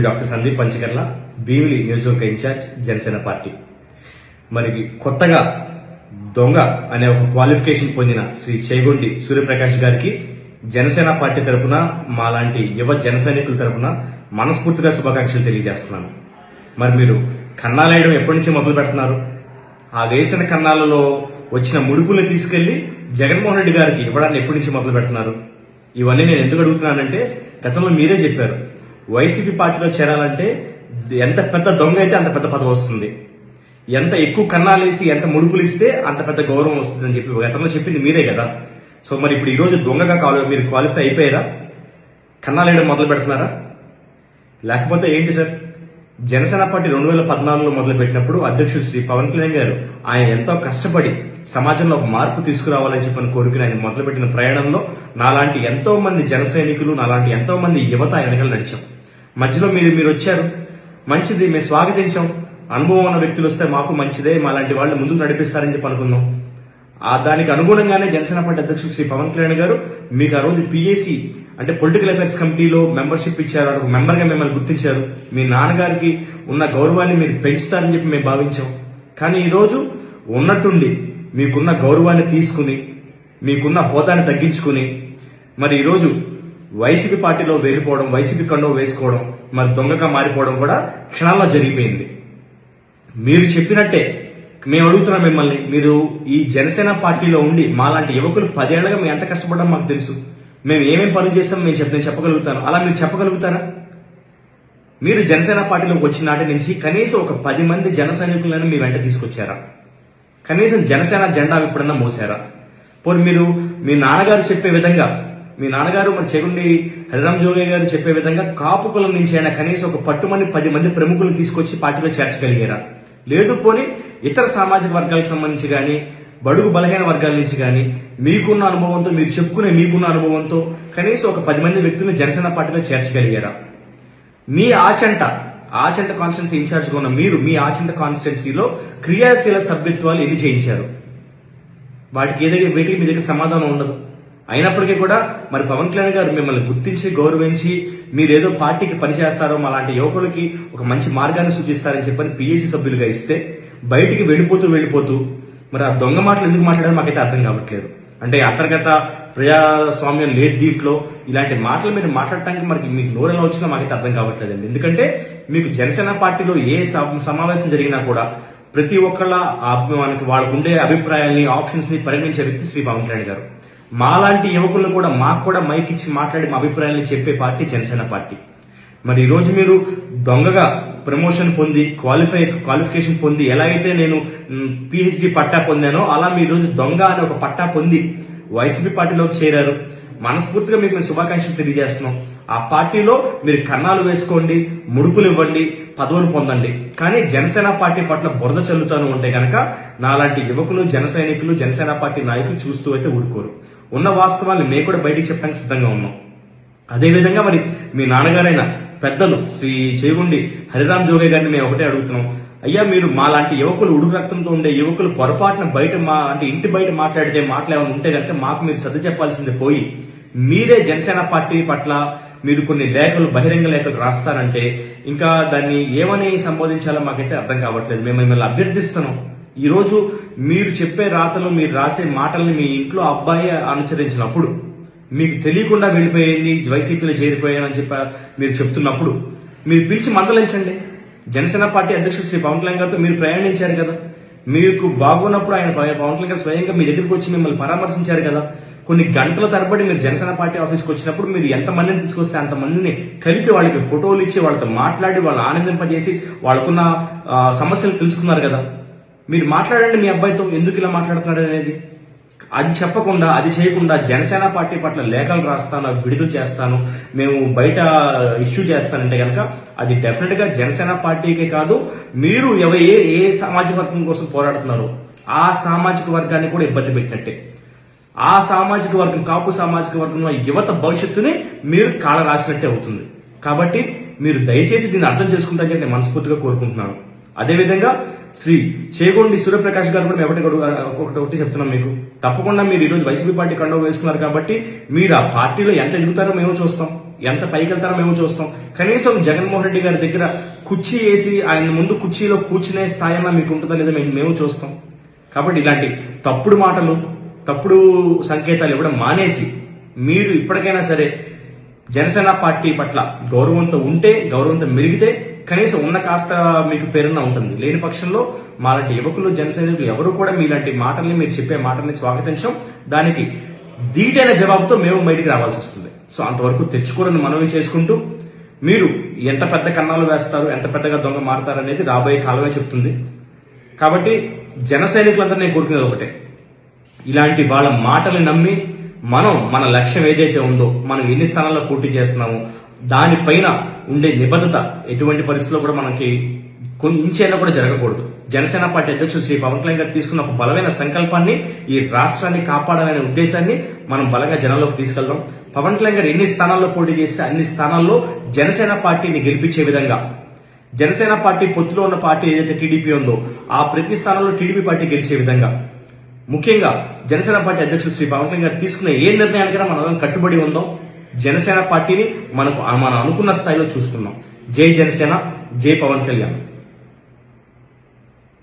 Doctor Sandeep Panchakarla Bheemili నియోజకవర్గ incharge Janasena party. మరి కొత్తగా దొంగ అనే ఒక క్వాలిఫికేషన్ పొందిన శ్రీ చేగొండి సూర్యప్రకాష్ గారికి జనసేన పార్టీ తరఫున మాలాంటి యువ జన సైనికుల తరఫున మనస్ఫూర్తిగా శుభాకాంక్షలు తెలియజేస్తున్నాను. మరి మీరు కన్నాలేయడం ఎప్పటి నుంచి మొదలు పెడుతున్నారు? ఆ వేసిన కన్నాలలో వచ్చిన ముడుపుల్ని తీసుకెళ్లి జగన్మోహన్ రెడ్డి గారికి ఇవ్వడాన్ని ఎప్పటి నుంచి మొదలు పెడుతున్నారు? ఇవన్నీ నేను ఎందుకు అడుగుతున్నానంటే, గతంలో మీరే చెప్పారు వైసీపీ పార్టీలో చేరాలంటే ఎంత పెద్ద దొంగ అయితే అంత పెద్ద పదవి వస్తుంది, ఎంత ఎక్కువ కన్నాలేసి ఎంత ముడుపులు ఇస్తే అంత పెద్ద గౌరవం వస్తుందని చెప్పి గతంలో చెప్పింది మీరే కదా. సో మరి ఇప్పుడు ఈరోజు దొంగగా మీరు క్వాలిఫై అయిపోయారా? కన్నాలేయడం మొదలు పెడుతున్నారా? లేకపోతే ఏంటి సార్? జనసేన పార్టీ 2014లో మొదలు పెట్టినప్పుడు అధ్యక్షుడు శ్రీ పవన్ కళ్యాణ్ గారు ఆయన ఎంతో కష్టపడి సమాజంలో ఒక మార్పు తీసుకురావాలని చెప్పిన కోరికను ఆయన మొదలుపెట్టిన ప్రయాణంలో నాలాంటి ఎంతో మంది జన సైనికులు, నాలాంటి ఎంతో మంది యువత వెనకాల నడిచాం. మధ్యలో మీరు వచ్చారు, మంచిది, మేము స్వాగతించాం. అనుభవం ఉన్న వ్యక్తులు వస్తే మాకు మంచిదే, మాలాంటి వాళ్ళు ముందుకు నడిపిస్తారని చెప్పి అనుకున్నాం. దానికి అనుగుణంగానే జనసేన పార్టీ అధ్యక్షుడు శ్రీ పవన్ కళ్యాణ్ గారు మీకు ఆ రోజు పిఏసి అంటే పొలిటికల్ అఫైర్స్ కమిటీలో మెంబర్షిప్ ఇచ్చారు, ఒక మెంబర్గా మిమ్మల్ని గుర్తించారు. మీ నాన్నగారికి ఉన్న గౌరవాన్ని మీరు పెంచుతారని చెప్పి మేము భావించాం. కానీ ఈరోజు ఉన్నట్టుండి మీకున్న గౌరవాన్ని తీసుకుని, మీకున్న హోదాన్ని తగ్గించుకుని మరి ఈరోజు వైసీపీ పార్టీలో వెళ్ళిపోవడం, వైసీపీ కండో వేసుకోవడం, మరి దొంగగా మారిపోవడం కూడా క్షణాల్లో జరిగిపోయింది. మీరు చెప్పినట్టే మేము అడుగుతున్నాం మిమ్మల్ని, మీరు ఈ జనసేన పార్టీలో ఉండి మాలాంటి యువకులు 10 ఏళ్లుగా మేము ఎంత కష్టపడ్డాం మాకు తెలుసు. మేము ఏమేమి పనులు చేస్తాం నేను చెప్పగలుగుతాను. అలా మీరు చెప్పగలుగుతారా? మీరు జనసేన పార్టీలోకి వచ్చిన నాటి నుంచి కనీసం ఒక 10 మంది జన సైనికులను మీ వెంట తీసుకొచ్చారా? కనీసం జనసేన జెండా ఎప్పుడన్నా మోసారా? పోనీ మీరు మీ నాన్నగారు చెప్పే విధంగా, మీ నాన్నగారు మరి చేగొండి హరిరామ్ జోగయ్య గారు చెప్పే విధంగా కాపు కులం నుంచి అయినా కనీసం ఒక పట్టుమని 10 మంది ప్రముఖులను తీసుకొచ్చి పార్టీలో చేర్చగలిగారా? లేదు పోని ఇతర సామాజిక వర్గాలకు సంబంధించి కానీ, బడుగు బలహీన వర్గాల నుంచి కానీ మీకున్న అనుభవంతో, మీరు చెప్పుకునే మీకున్న అనుభవంతో కనీసం ఒక 10 మంది వ్యక్తులను జనసేన పార్టీలో చేర్చగలిగారా? మీ ఆచంట కాన్స్టిట్యున్సీ ఇన్ఛార్జ్గా ఉన్న మీరు మీ ఆచంట కాన్స్టిట్యున్సీలో క్రియాశీల సభ్యత్వాలు ఎన్ని చేయించారు? వీటికి మీ దగ్గర సమాధానం ఉండదు. అయినప్పటికీ కూడా మరి పవన్ కళ్యాణ్ గారు మిమ్మల్ని గుర్తించి గౌరవించి మీరేదో పార్టీకి పనిచేస్తారో, అలాంటి యువకులకి ఒక మంచి మార్గాన్ని సూచిస్తారని చెప్పని పిఏసీ సభ్యులుగా ఇస్తే బయటికి వెళ్ళిపోతూ మరి ఆ దొంగ మాటలు ఎందుకు మాట్లాడారో మాకైతే అర్థం కావట్లేదు. అంటే అంతర్గత ప్రజాస్వామ్యం లేదు దీంట్లో. ఇలాంటి మాటలు మీరు మాట్లాడటానికి మరి మీకు నోరెలా వచ్చినా మాకైతే అర్థం కావట్లేదండి. ఎందుకంటే మీకు జనసేన పార్టీలో ఏ సమావేశం జరిగినా కూడా ప్రతి ఒక్కళ్ళ మనకి వాళ్ళకు ఉండే అభిప్రాయాల్ని, ఆప్షన్స్ ని పరిగణించే వ్యక్తి శ్రీ పవన్ కళ్యాణ్ గారు. మాలాంటి యువకులను కూడా మాకు కూడా మైక్ ఇచ్చి మాట్లాడి మా అభిప్రాయాన్ని చెప్పే పార్టీ జనసేన పార్టీ. మరి ఈ రోజు మీరు దొంగగా ప్రమోషన్ పొంది క్వాలిఫికేషన్ పొంది, ఎలా అయితే నేను పిహెచ్డి పట్టా పొందానో అలా మీ రోజు దొంగ అనే ఒక పట్టా పొంది వైసీపీ పార్టీలోకి చేరారు. మనస్ఫూర్తిగా మీకు మేము శుభాకాంక్షలు తెలియజేస్తున్నాం. ఆ పార్టీలో మీరు కన్నాలు వేసుకోండి, ముడుపులు ఇవ్వండి, పదవులు పొందండి. కానీ జనసేన పార్టీ పట్ల బురద చల్లుతాను ఉంటే కనుక నాలాంటి యువకులు, జన సైనికులు, జనసేన పార్టీ నాయకులు చూస్తూ అయితే ఊరుకోరు. ఉన్న వాస్తవాన్ని మేము కూడా బయటికి చెప్పడానికి సిద్ధంగా ఉన్నాం. అదేవిధంగా మరి మీ నాన్నగారైన పెద్దలు శ్రీ చేగొండి హరిరామ్ జోగయ్య గారిని మేము ఒకటే అడుగుతున్నాం. అయ్యా, మీరు మాలాంటి యువకులు, ఉడుకు రక్తంతో ఉండే యువకులు పొరపాటున బయట ఇంటి బయట మాట్లాడితే మాటలు ఏమైనా ఉంటే కనుక మాకు మీరు సర్ది చెప్పాల్సింది పోయి మీరే జనసేన పార్టీ పట్ల మీరు కొన్ని లేఖలు, బహిరంగ లేఖలు రాస్తారంటే ఇంకా దాన్ని ఏమని సంబోధించాలో మాకైతే అర్థం కావట్లేదు. మేము మిమ్మల్ని అభ్యర్థిస్తున్నాం. ఈ రోజు మీరు చెప్పే రాతలు, మీరు రాసే మాటల్ని మీ ఇంట్లో అబ్బాయి అనుసరించినప్పుడు, మీకు తెలియకుండా వెళ్ళిపోయింది వైసీపీలో చేరిపోయానని చెప్పి మీరు చెప్తున్నప్పుడు మీరు పిలిచి మందలించండి. జనసేన పార్టీ అధ్యక్షుడు శ్రీ పవన్ కళ్యాణ్ గారితో మీరు ప్రయాణించారు కదా. మీకు బాగున్నప్పుడు ఆయన పవన్ కళ్యాణ్ గారు స్వయంగా మీ దగ్గరికి వచ్చి మిమ్మల్ని పరామర్శించారు కదా. కొన్ని గంటల తరబడి మీరు జనసేన పార్టీ ఆఫీస్కి వచ్చినప్పుడు మీరు ఎంతమందిని తీసుకొస్తే అంతమందిని కలిసి వాళ్ళకి ఫోటోలు ఇచ్చి వాళ్ళతో మాట్లాడి వాళ్ళు ఆనందింపజేసి వాళ్ళకున్న సమస్యలు తెలుసుకున్నారు కదా. మీరు మాట్లాడండి మీ అబ్బాయితో, ఎందుకు ఇలా మాట్లాడుతున్నాడు అనేది. అది చెప్పకుండా, అది చేయకుండా జనసేన పార్టీ పట్ల లేఖలు రాస్తాను, విడుదల చేస్తాను, మేము బయట ఇష్యూ చేస్తానంటే కనుక అది డెఫినెట్ గా జనసేన పార్టీకే కాదు, మీరు ఏ సామాజిక వర్గం కోసం పోరాడుతున్నారో ఆ సామాజిక వర్గాన్ని కూడా ఇబ్బంది పెట్టినట్టే. ఆ సామాజిక వర్గం, కాపు సామాజిక వర్గంలో యువత భవిష్యత్తుని మీరు కాళ్ళ రాసినట్టే అవుతుంది. కాబట్టి మీరు దయచేసి దీన్ని అర్థం చేసుకుంటారని నేను మనస్ఫూర్తిగా కోరుకుంటున్నాను. అదేవిధంగా శ్రీ చేగొండి సూర్యప్రకాష్ గారు కూడా ఒకటి చెప్తున్నాం మీకు. తప్పకుండా మీరు ఈరోజు వైసీపీ పార్టీ కండవ వేస్తున్నారు కాబట్టి మీరు ఆ పార్టీలో ఎంత ఎదుగుతారో మేము చూస్తాం. ఎంత పైకి వెళ్తారో మేము చూస్తాం. కనీసం జగన్మోహన్ రెడ్డి గారి దగ్గర కుర్చీ వేసి ఆయన ముందు కుర్చీలో కూర్చునే స్థాయిలో మీకు ఉంటుందా లేదా మేము చూస్తాం. కాబట్టి ఇలాంటి తప్పుడు మాటలు, తప్పుడు సంకేతాలు ఇవ్వడం మానేసి మీరు ఇప్పటికైనా సరే జనసేన పార్టీ పట్ల గౌరవంతో ఉంటే, గౌరవంతో మెలిగితే కనీసం ఉన్న కాస్త మీకు పేరున్న ఉంటుంది. లేని పక్షంలో మాలాంటి యువకులు, జనసైనికులు ఎవరు కూడా మీలాంటి మాటల్ని, మీరు చెప్పే మాటల్ని స్వాగతించం. దానికి ధీటైన జవాబుతో మేము బయటికి రావాల్సి వస్తుంది. సో అంతవరకు తెచ్చుకోరని మనవి చేసుకుంటూ, మీరు ఎంత పెద్ద కన్నాలు వేస్తారు, ఎంత పెద్దగా దొంగ మారుతారు అనేది రాబోయే కాలమే చెప్తుంది. కాబట్టి జన సైనికులందరూ నేను కోరుకునేది ఒకటే, ఇలాంటి వాళ్ళ మాటలు నమ్మి మన లక్ష్యం ఏదైతే ఉందో, మనం ఎన్ని స్థానాల్లో పోటీ చేస్తున్నామో దానిపైన ఉండే నిబద్ధత ఎటువంటి పరిస్థితుల్లో కూడా మనకి కొన్ని ఇంచైనా కూడా జరగకూడదు. జనసేన పార్టీ అధ్యక్షుడు శ్రీ పవన్ కళ్యాణ్ గారు తీసుకున్న ఒక బలమైన సంకల్పాన్ని, ఈ రాష్ట్రాన్ని కాపాడాలనే ఉద్దేశాన్ని మనం బలంగా జనంలోకి తీసుకెళ్దాం. పవన్ కళ్యాణ్ గారు ఎన్ని స్థానాల్లో పోటీ చేస్తే అన్ని స్థానాల్లో జనసేన పార్టీని గెలిపించే విధంగా, జనసేన పార్టీ పొత్తులో ఉన్న పార్టీ ఏదైతే టీడీపీ ఉందో ఆ ప్రతి స్థానంలో టీడీపీ పార్టీ గెలిచే విధంగా, ముఖ్యంగా జనసేన పార్టీ అధ్యక్షుడు శ్రీ పవన్ కళ్యాణ్ గారు తీసుకునే ఏ నిర్ణయానికైనా మనం కట్టుబడి ఉందాం. జనసేన పార్టీని మనం అనుకున్న స్థాయిలో చూసుకుందాం. జై జనసేన, జై పవన్ కళ్యాణ్.